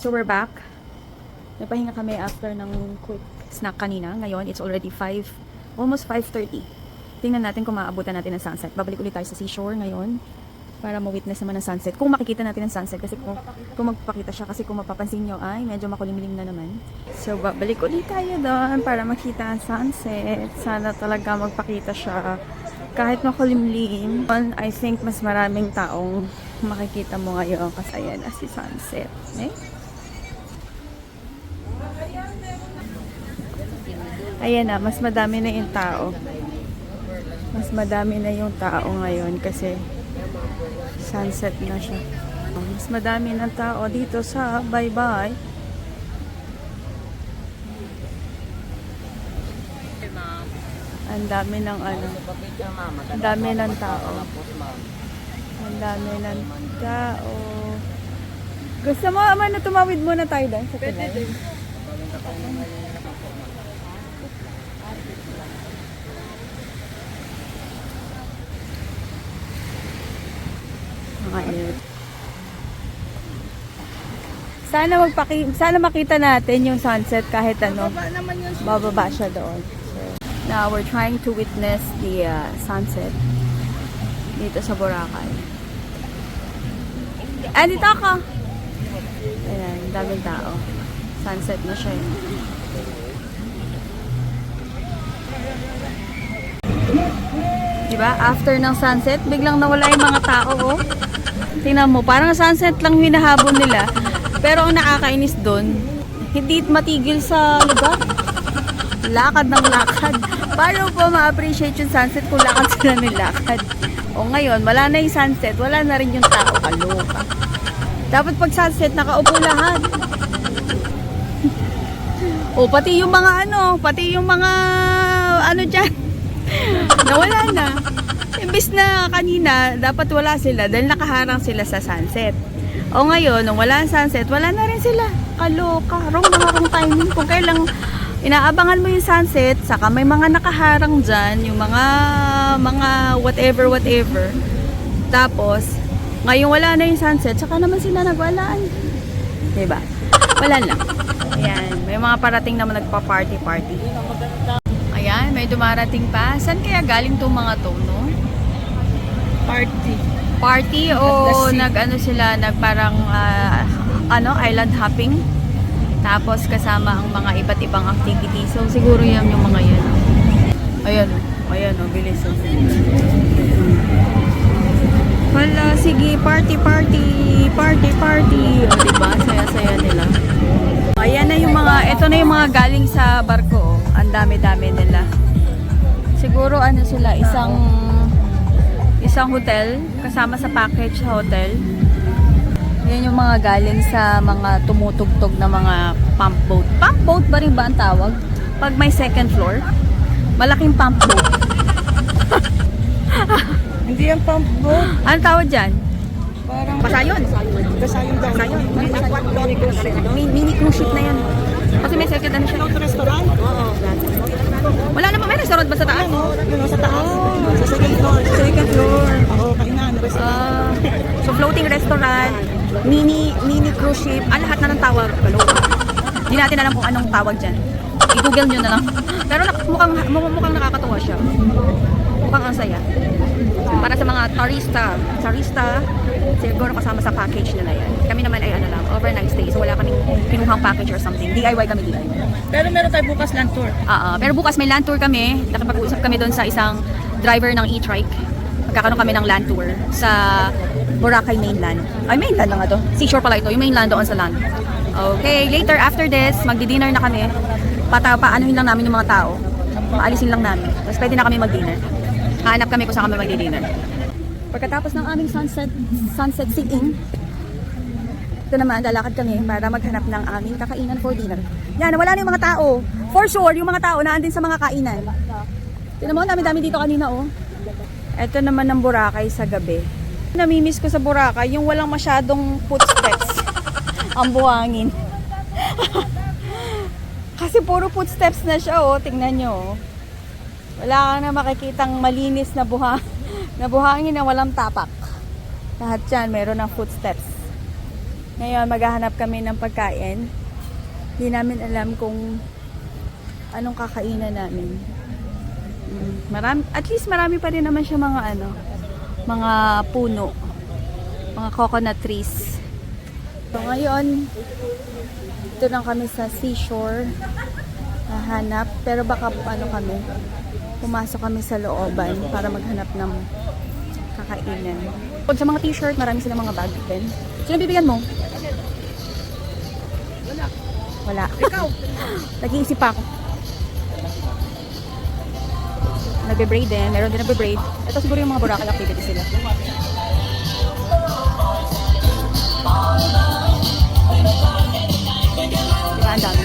So we're back. Napahinga kami after ng quick snack kanina. Ngayon, it's already 5, almost 5:30. Tingnan natin kung maabutan natin ng sunset. Babalik ulit tayo sa seashore ngayon para ma-witness naman ng sunset. Kung makikita natin ng sunset, kasi kung magpapakita siya, kasi kung mapapansin nyo, ay medyo makulimlim na naman. So babalik ulit tayo doon para makita ang sunset. Sana talaga magpakita siya kahit makulimlim. I think mas maraming taong makikita mo ngayon kasi ayan na si sunset. Eh? Ayan na, mas madami na yung tao. Mas madami na yung tao ngayon kasi sunset na siya. Mas madami ng tao dito sa Bye-Bye. Ang dami ng ano. Ang dami ng tao. Ang dami ng tao. Gusto mo, na tumawid muna tayo doon sa tulay? Sana makita natin yung sunset kahit ano. Bababa siya doon. So, now we're trying to witness the sunset dito sa Boracay. Dito ako. Ayan, daming tao. Sunset na siya. Diba? After ng sunset, biglang nawala yung mga tao, oh. Tingnan mo, parang sunset lang hinahabol nila. Pero ang nakakainis doon, hindi matigil sa lugar. Lakad ng lakad. Paano po ma-appreciate yung sunset kung lakad sila ng lakad? O ngayon, wala na yung sunset, wala na rin yung tao. Kaloka. Dapat pag sunset, nakaupo lahat. O, pati yung mga ano dyan. Nawala na. Imbis na kanina, dapat wala sila dahil nakaharang sila sa sunset. O ngayon, nung wala ang sunset, wala na rin sila. Kaloka. Wrong timing. Kung kailang inaabangan mo yung sunset, saka may mga nakaharang dyan, yung mga whatever. Tapos, ngayon wala na yung sunset, saka naman sila nagwalaan. Diba? Wala lang. Ayan. May mga parating naman nagpa-party. Ayan, may dumarating pa. Saan kaya galing tong mga to, no? Party o nag-ano sila, nagparang island hopping. Tapos kasama ang mga iba't ibang activities. So siguro yan yung mga yan. Ayan o, bilis o. Wala, sige, party. O diba, saya-saya nila. Ayan na yung ito na yung mga galing sa barko. Ang dami-dami nila. Siguro ano sila, isang hotel, kasama sa package hotel. Yan yung mga galing sa mga tumutugtog na mga pump boat. Pump boat ba rin ba ang tawag? Pag may second floor, malaking pump boat. Hindi yung pump boat. Ano tawag dyan? Parang Pasayon. Mini cruise ship na yan. Kasi may second ano siya. restaurant? Oo. Wala naman, may restaurant ba sa taas? Sa taas. Sa second floor. Second floor. Oo, kainan. Restaurant. So floating restaurant, mini cruise ship, lahat na ng tawag. Hindi natin alam kung anong tawag dyan. I-google nyo na lang. Pero mukhang nakakatuwa siya. Mukhang ang saya. Para sa mga turista, siguro kasama sa package nila yan. Kami naman ay overnight stay. So wala kaming pinuhang package or something. DIY kami. Pero meron tayo bukas land tour. Pero bukas may land tour kami. Nakipag-usap kami doon sa isang driver ng e-trike. Magkakaroon kami ng land tour sa Boracay mainland. Ay, mainland lang ito. Seashore pala ito. Yung mainland doon sa land. Okay, later after this, magdi-dinner na kami. Paanuhin lang namin yung mga tao. Paalisin lang namin. Tapos pwede na kami mag-dinner. Hanap kami kung saan kami magdi-dinner. Pagkatapos ng aming sunset seeing, ito naman, lalakad kami para maghanap ng aming kakainan for dinner. Yan, wala na yung mga tao. For sure, yung mga tao naandin sa mga kainan. Tignan mo, dami-dami dito kanina, oh. Ito naman ng Boracay sa gabi. Namimiss ko sa Boracay, yung walang masyadong footsteps. Ang buhangin. Kasi puro footsteps na siya, oh. Tingnan nyo, oh. Wala ka na makikitang malinis na buhangin na walang tapak. Lahat yan, meron ng footsteps. Ngayon, maghahanap kami ng pagkain. Hindi namin alam kung anong kakainan namin. At least marami pa rin naman siya mga puno. Mga coconut trees. So ngayon, dito lang kami sa seashore. Hahanap. Pero baka pumasok kami sa looban para maghanap ng kakainan. Pag sa mga t-shirt, marami silang mga bag din. Sino bibigyan mo? Wala. Ikaw! Nag-iisip pa ako. Nagbe-braid din. Meron din nagbe-braid. Ito siguro yung mga Boracay activities sila. Diba, ang dami.